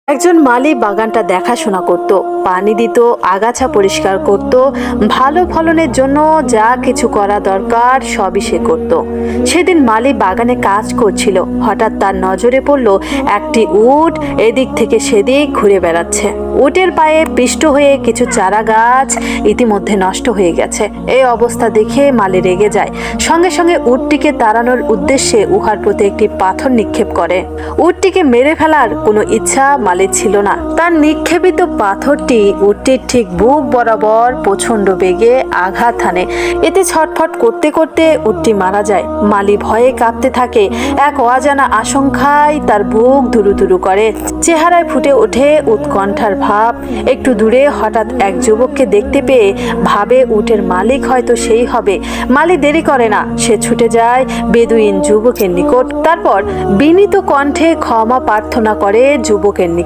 একজন মালি বাগানটা দেখাশোনা করত, পানি দিত, আগাছা পরিষ্কার করত, ভালো ফলনের জন্য যা কিছু করা দরকার সবই সে করত। সেদিন মালি বাগানে কাজ করছিল, হঠাৎ তার নজরে পড়ল একটি উট এদিক থেকে সেদিক ঘুরে বেড়াচ্ছে। উটের পায়ে পিষ্ট হয়ে কিছু চারা গাছ ইতিমধ্যে নষ্ট হয়ে গেছে। এই অবস্থা দেখে মালি রেগে যায়, সঙ্গে সঙ্গে উটটিকে তাড়ানোর উদ্দেশ্যে উহার প্রতি একটি পাথর নিক্ষেপ করে। উটটিকে মেরে ফেলার কোনো ইচ্ছা মালির ছিল না। তার নিক্ষেপিত পাথরটি উটটির ঠিক বুক বরাবর প্রচন্ড বেগে আঘাত হানে। এতে ছটফট করতে করতে উটটি মারা যায়। মালি ভয়ে কাঁপতে থাকে, এক অজানা আশঙ্কায় তার বুক ধুরুধুরু করে, চেহারায় ফুটে ওঠে উৎকণ্ঠার ভাব। একটু দূরে হঠাৎ এক যুবককে দেখতে পেয়ে ভাবে উটের মালিক হয়তো সেই হবে। মালি দেরি করে না, সে ছুটে যায় বেদুইন যুবকের নিকট। তারপর বিনীত কণ্ঠে ক্ষমা প্রার্থনা করে যুবকের নিকট।